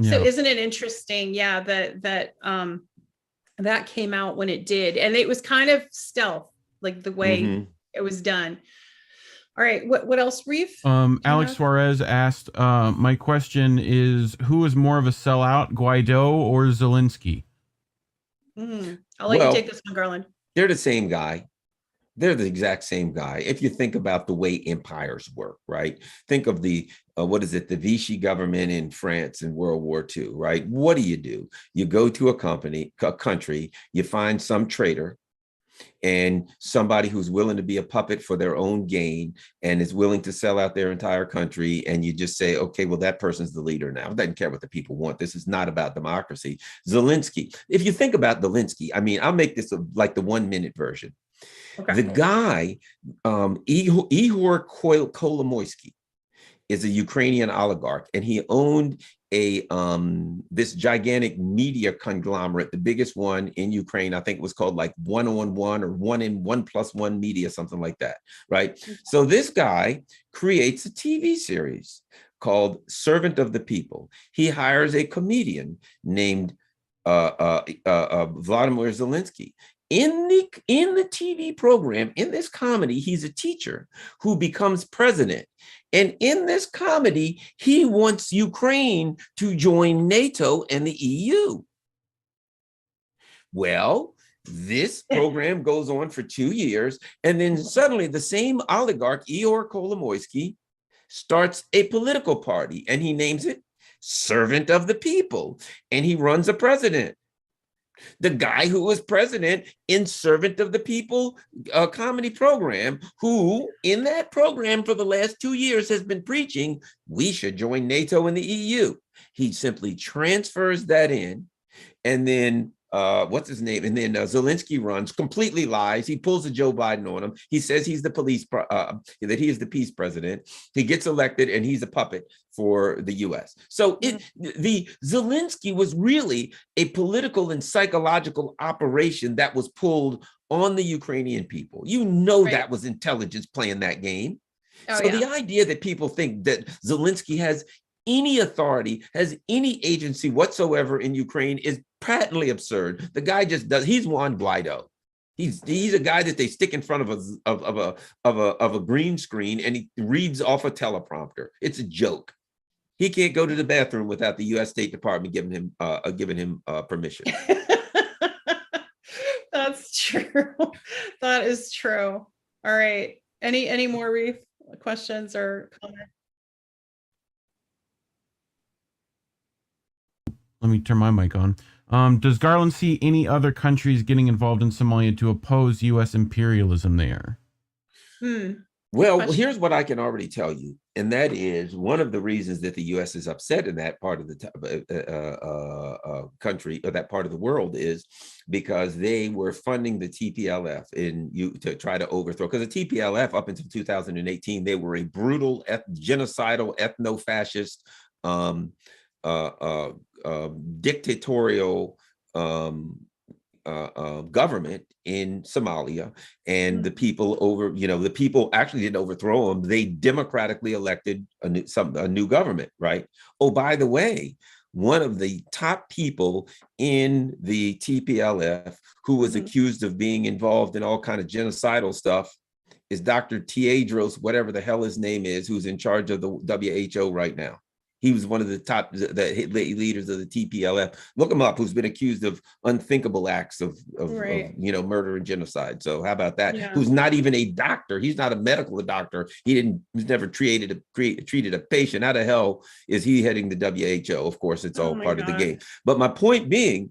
So isn't it interesting? That came out when it did, and it was kind of stealth. like the way it was done. All right, what else, Reef? Alex Suarez asked, my question is, who is more of a sellout, Guaido or Zelensky? I'll let you take this one, Garland. They're the same guy. They're the exact same guy. If you think about the way empires work, right? Think of the, the Vichy government in France in World War II, right? What do? You go to a country, you find some traitor and somebody who's willing to be a puppet for their own gain and is willing to sell out their entire country. And you just say, okay, well, that person's the leader now. It doesn't care what the people want. This is not about democracy. Zelensky, if you think about Zelensky, I mean, I'll make this like the 1 minute version. Okay. The guy, Ihor Kolomoisky, is a Ukrainian oligarch, and he owned this gigantic media conglomerate, the biggest one in Ukraine. I think it was called like 1-on-1 or 1+1 Media, something like that, right? So this guy creates a TV series called Servant of the People. He hires a comedian named Vladimir Zelensky. In the TV program, in this comedy, he's a teacher who becomes president. And in this comedy, he wants Ukraine to join NATO and the EU. Well, this program goes on for 2 years. And then suddenly the same oligarch, Ihor Kolomoisky, starts a political party, and he names it Servant of the People. And he runs a president. The guy who was president in Servant of the People comedy program, who in that program for the last 2 years has been preaching, we should join NATO and the EU. He simply transfers that in, and then what's his name? And then Zelensky runs, completely lies. He pulls a Joe Biden on him. He says he's the that he is the peace president. He gets elected, and he's a puppet for the U.S. So the Zelensky was really a political and psychological operation that was pulled on the Ukrainian people. You know, right. That was intelligence playing that game. Oh, so the idea that people think that Zelensky has any authority, has any agency whatsoever in Ukraine is patently absurd. The guy just does. He's Juan Guaido. He's a guy that they stick in front of a green screen, and he reads off a teleprompter. It's a joke. He can't go to the bathroom without the U.S. State Department giving him permission. That's true. That is true. All right. Any more questions or comments? Let me turn my mic on. Does Garland see any other countries getting involved in Somalia to oppose U.S. imperialism there? Well, here's what I can already tell you, and that is one of the reasons that the U.S. is upset in that part of the country, or that part of the world, is because they were funding the TPLF to try to overthrow. Because the TPLF, up until 2018, they were a brutal, genocidal, ethno-fascist, dictatorial government in Somalia, and the people actually didn't overthrow them. They democratically elected a new government, right? Oh, by the way, one of the top people in the TPLF who was accused of being involved in all kind of genocidal stuff is Dr. Tedros, whatever the hell his name is, who's in charge of the WHO right now. He was one of the top leaders of the TPLF. Look him up, who's been accused of unthinkable acts of murder and genocide. So how about that? Yeah. Who's not even a doctor. He's not a medical doctor. He's never treated a patient. How the hell is he heading the WHO? Of course, it's all part of the game. But my point being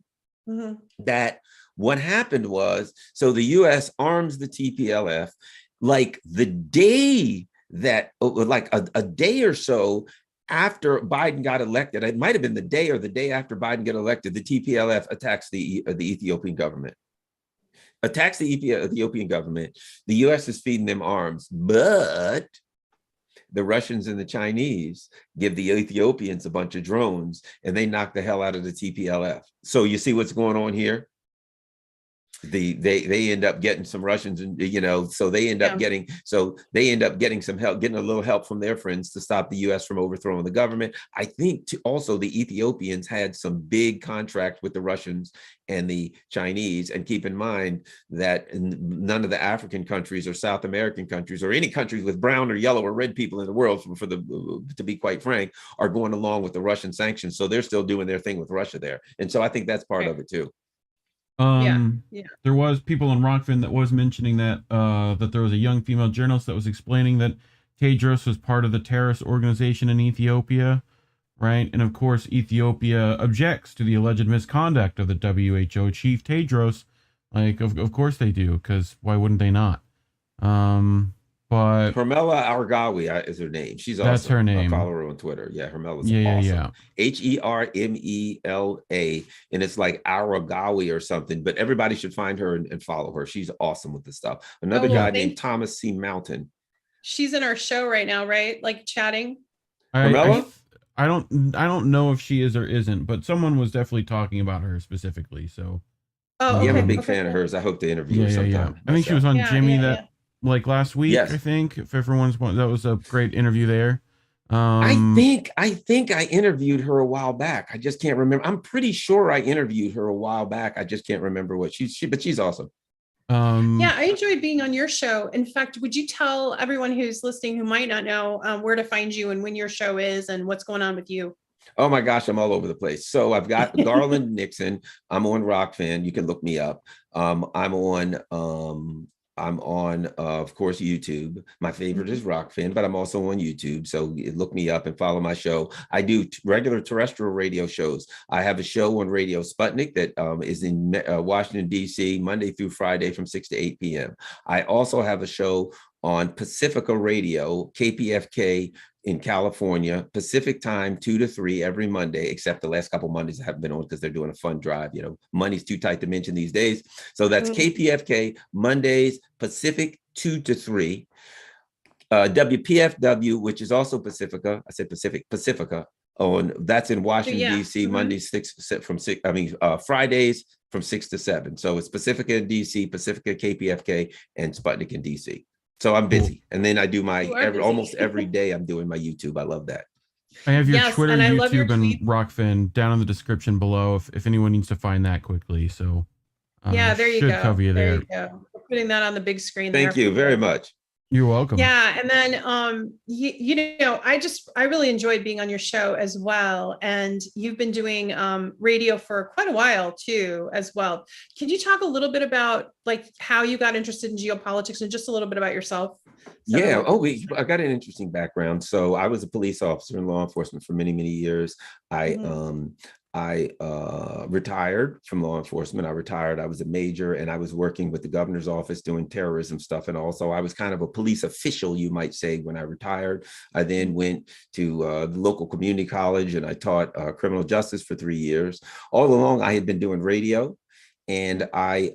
that what happened was, so the US arms the TPLF like the day that, like a day or so after Biden got elected. It might have been the day or the day after Biden got elected, the TPLF attacks the Ethiopian government. Attacks the Ethiopian government. The U.S. is feeding them arms, but the Russians and the Chinese give the Ethiopians a bunch of drones, and they knock the hell out of the TPLF. So you see what's going on here? they end up getting some Russians, and so they end up getting some help, getting a little help from their friends to stop the U.S. from overthrowing the government. I think also the Ethiopians had some big contracts with the Russians and the Chinese. And keep in mind that none of the African countries or South American countries or any countries with brown or yellow or red people in the world, to be quite frank, are going along with the Russian sanctions. So they're still doing their thing with Russia there. And so I think that's part of it too. There was people in Rockfin that was mentioning that that there was a young female journalist that was explaining that Tedros was part of the terrorist organization in Ethiopia, right? And of course, Ethiopia objects to the alleged misconduct of the WHO chief Tedros. Like, of course they do, because why wouldn't they not? But Hermela Argawi is her name. She's awesome. That's her name. I follow her on Twitter. Yeah, Hermela's awesome. Yeah. Hermela, and it's like Aragawi or something. But everybody should find her and follow her. She's awesome with this stuff. Another guy named Thomas C. Mountain. She's in our show right now, right? Like chatting. Hermela? I don't know if she is or isn't, but someone was definitely talking about her specifically. So I'm a big fan of hers. I hope to interview her sometime. Yeah. I think she was on Jimmy like last week. I think, if everyone's that was a great interview there. I think I interviewed her a while back. I just can't remember. I'm pretty sure I interviewed her a while back. I just can't remember what but she's awesome. I enjoyed being on your show. In fact, would you tell everyone who's listening who might not know where to find you and when your show is and what's going on with you? Oh my gosh, I'm all over the place. So I've got Garland Nixon. I'm on Rockfin. You can look me up. I'm on, of course, YouTube. My favorite is Rockfin, but I'm also on YouTube. So look me up and follow my show. I do regular terrestrial radio shows. I have a show on Radio Sputnik that is in Washington, D.C., Monday through Friday from 6 to 8 p.m. I also have a show on Pacifica Radio, KPFK in California, Pacific time, 2 to 3 every Monday, except the last couple of Mondays I haven't been on because they're doing a fund drive. Money's too tight to mention these days. So that's KPFK, Mondays, Pacific 2 to 3. WPFW, which is also Pacifica. I said Pacifica. That's in Washington, D.C., Mondays Fridays from 6 to 7. So it's Pacifica in D.C., Pacifica, KPFK, and Sputnik in D.C. So I'm busy. And then I do almost every day I'm doing my YouTube. I love that. I have your Twitter, YouTube, and Rockfin down in the description below if anyone needs to find that quickly. So there you go. Cover you there. You go. We're putting that on the big screen. Thank you very much. You're welcome. Yeah. And then, I really enjoyed being on your show as well. And you've been doing radio for quite a while too, as well. Can you talk a little bit about like how you got interested in geopolitics and just a little bit about yourself? I got an interesting background. So I was a police officer in law enforcement for many, many years. I retired from law enforcement. I was a major, and I was working with the governor's office doing terrorism stuff. And also I was kind of a police official, you might say, when I retired. I then went to the local community college and I taught criminal justice for 3 years. All along, I had been doing radio, and I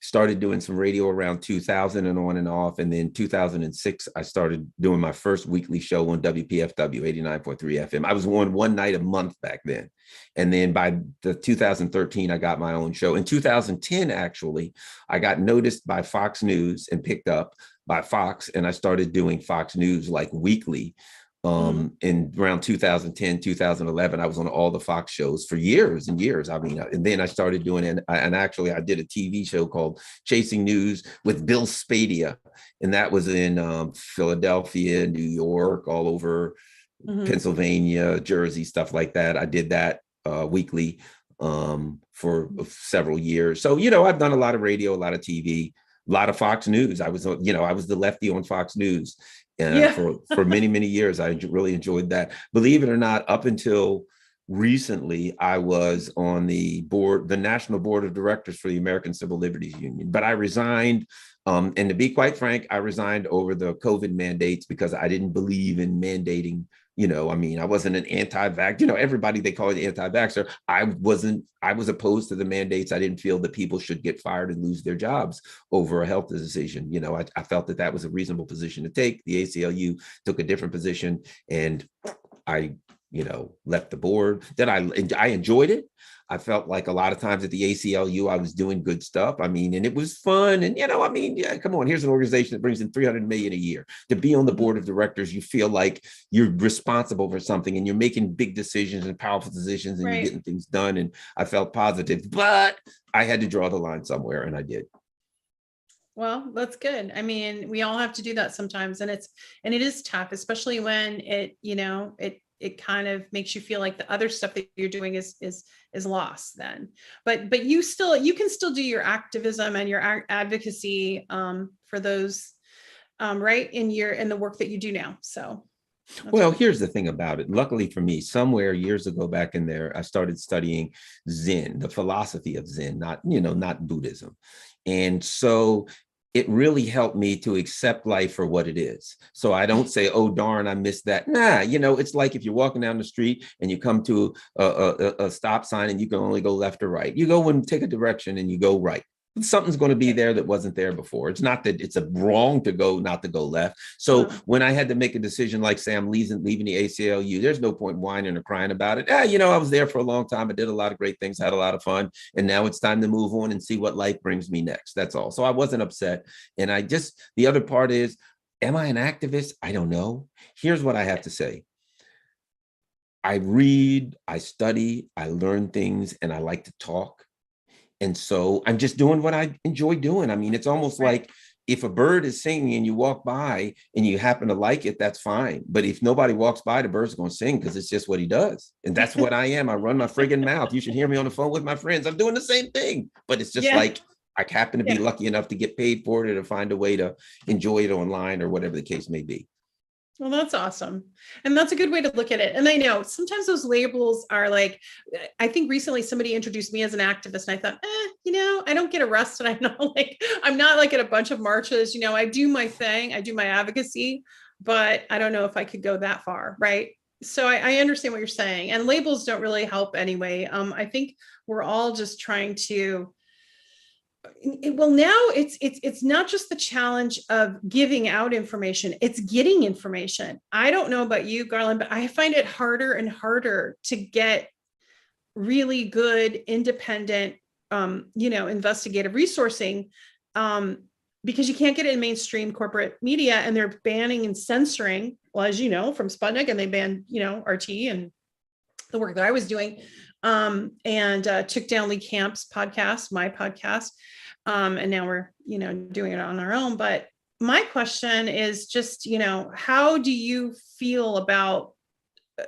started doing some radio around 2000 and on and off. And then 2006, I started doing my first weekly show on WPFW 89.3 FM. I was on one night a month back then. And then by the 2013, I got my own show. In 2010, actually, I got noticed by Fox News and picked up by Fox. And I started doing Fox News like weekly. In around 2010, 2011, I was on all the Fox shows for years and years. I mean, and then I started doing it. And actually, I did a TV show called Chasing News with Bill Spadia. And that was in Philadelphia, New York, all over Pennsylvania, Jersey, stuff like that. I did that weekly for several years. So, I've done a lot of radio, a lot of TV, a lot of Fox News. I was the lefty on Fox News. For many, many years. I really enjoyed that. Believe it or not, up until recently, I was on the National Board of Directors for the American Civil Liberties Union. But I resigned. And to be quite frank, I resigned over the COVID mandates because I didn't believe in mandating. I wasn't an anti-vax, everybody, they call it anti-vaxxer. I was opposed to the mandates. I didn't feel that people should get fired and lose their jobs over a health decision. I felt that that was a reasonable position to take. The ACLU took a different position, and I left the board. Then I enjoyed it. I felt like a lot of times at the ACLU, I was doing good stuff. I mean, and it was fun. And, yeah, come on, here's an organization that brings in $300 million a year. To be on the board of directors, you feel like you're responsible for something and you're making big decisions and powerful decisions and you're getting things done. And I felt positive, but I had to draw the line somewhere, and I did. Well, that's good. I mean, we all have to do that sometimes, and it is tough, especially when it kind of makes you feel like the other stuff that you're doing is lost then. But you can still do your activism and your advocacy for those right in the work that you do now. So well, here's the thing about it. Luckily for me, somewhere years ago back in there, I started studying Zen, the philosophy of Zen, not Buddhism. And so it really helped me to accept life for what it is. So I don't say, oh, darn, I missed that. Nah, it's like if you're walking down the street and you come to a stop sign and you can only go left or right. You go and take a direction and you go right. Something's going to be there that wasn't there before. It's not that it's a wrong to go, not to go left. So when I had to make a decision, like say I'm leaving the ACLU, there's no point whining or crying about it. I was there for a long time. I did a lot of great things, had a lot of fun. And now it's time to move on and see what life brings me next. That's all. So I wasn't upset. And the other part is, am I an activist? I don't know. Here's what I have to say. I read, I study, I learn things, and I like to talk. And so I'm just doing what I enjoy doing. I mean, it's almost like if a bird is singing and you walk by and you happen to like it, that's fine. But if nobody walks by, the bird's going to sing because it's just what he does. And that's what I am. I run my friggin' mouth. You should hear me on the phone with my friends. I'm doing the same thing. But it's just like I happen to be lucky enough to get paid for it or to find a way to enjoy it online or whatever the case may be. Well, that's awesome. And that's a good way to look at it. And I know sometimes those labels are like, I think recently somebody introduced me as an activist and I thought, I don't get arrested. I'm not like at a bunch of marches, I do my thing, I do my advocacy, but I don't know if I could go that far. Right. So I understand what you're saying, and labels don't really help anyway. I think we're all just trying to, well, now it's not just the challenge of giving out information, it's getting information. I don't know about you, Garland, but I find it harder and harder to get really good, independent, investigative resourcing, because you can't get it in mainstream corporate media, and they're banning and censoring, well, as you know, from Sputnik, and they banned, RT and the work that I was doing, and took down Lee Camp's podcast, my podcast. And now we're, doing it on our own. But my question is just, how do you feel about,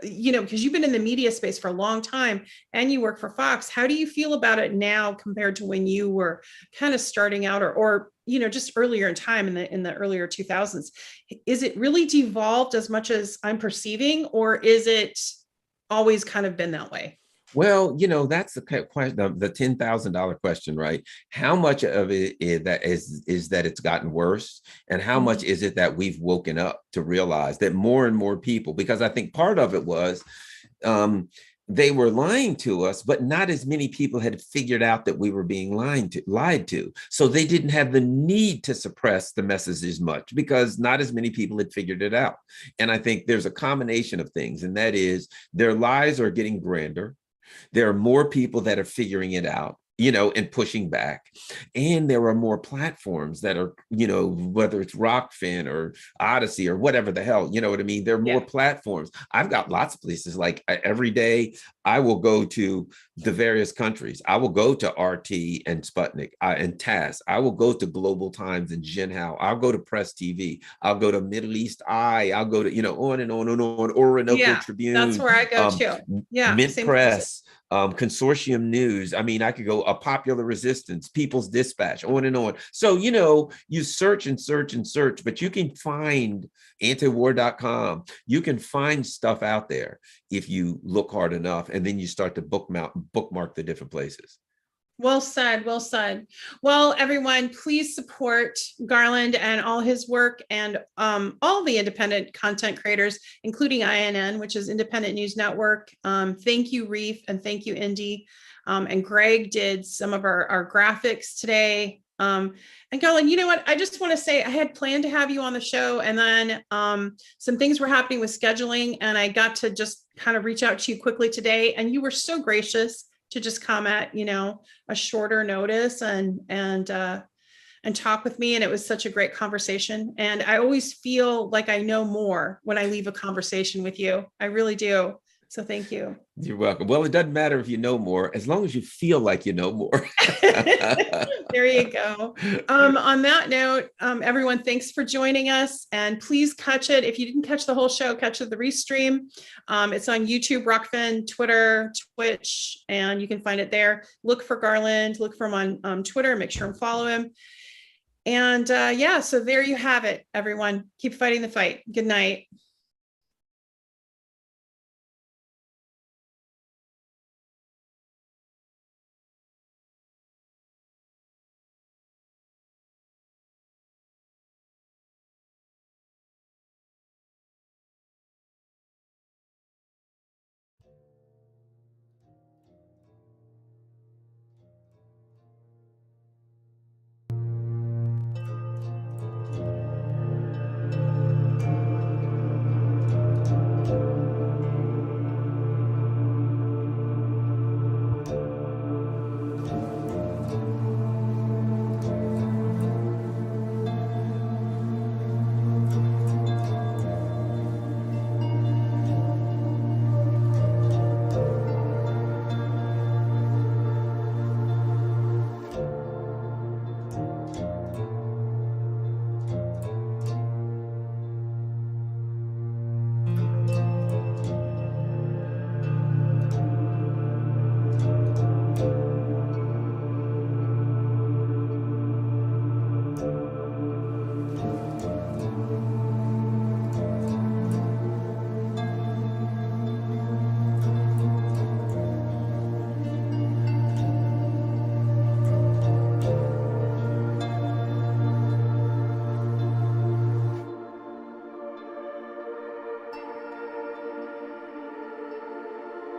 because you've been in the media space for a long time and you work for Fox, how do you feel about it now compared to when you were kind of starting out or just earlier in time in the earlier 2000s? Is it really devolved as much as I'm perceiving, or is it always kind of been that way? Well, that's the question, the $10,000 question, right? How much of it is that it's gotten worse, and how much is it that we've woken up to realize that more and more people? Because I think part of it was they were lying to us, but not as many people had figured out that we were being lied to. So they didn't have the need to suppress the message as much because not as many people had figured it out. And I think there's a combination of things, and that is their lies are getting grander. There are more people that are figuring it out, and pushing back. And there are more platforms that are, whether it's Rockfin or Odyssey or whatever the hell, you know what I mean? There are more platforms. I've got lots of places. Like every day I will go to the various countries. I will go to RT and Sputnik and TASS. I will go to Global Times and Jinhao. I'll go to Press TV. I'll go to Middle East Eye. I'll go to, on and on and on. Orinoco Tribune. That's where I go too. Yeah. Mint Press. Consortium News. I mean, I could go A Popular Resistance, People's Dispatch, on and on. So, you search and search and search, but you can find antiwar.com. You can find stuff out there if you look hard enough, and then you start to bookmark the different places. Well said. Well said. Well, everyone, please support Garland and all his work, and all the independent content creators, including INN, which is Independent News Network. Thank you, Reef, and thank you, Indy. And Greg did some of our graphics today. And Garland, you know what? I just want to say I had planned to have you on the show, and then some things were happening with scheduling, and I got to just kind of reach out to you quickly today. And you were so gracious to just come at, a shorter notice and talk with me. And it was such a great conversation. And I always feel like I know more when I leave a conversation with you. I really do. So thank you. You're welcome. Well, it doesn't matter if you know more, as long as you feel like you know more. There you go. On that note, everyone, thanks for joining us. And please catch it. If you didn't catch the whole show, catch the restream. It's on YouTube, Rockfin, Twitter, Twitch, and you can find it there. Look for Garland, look for him on Twitter, make sure and follow him. And so there you have it, everyone. Keep fighting the fight. Good night.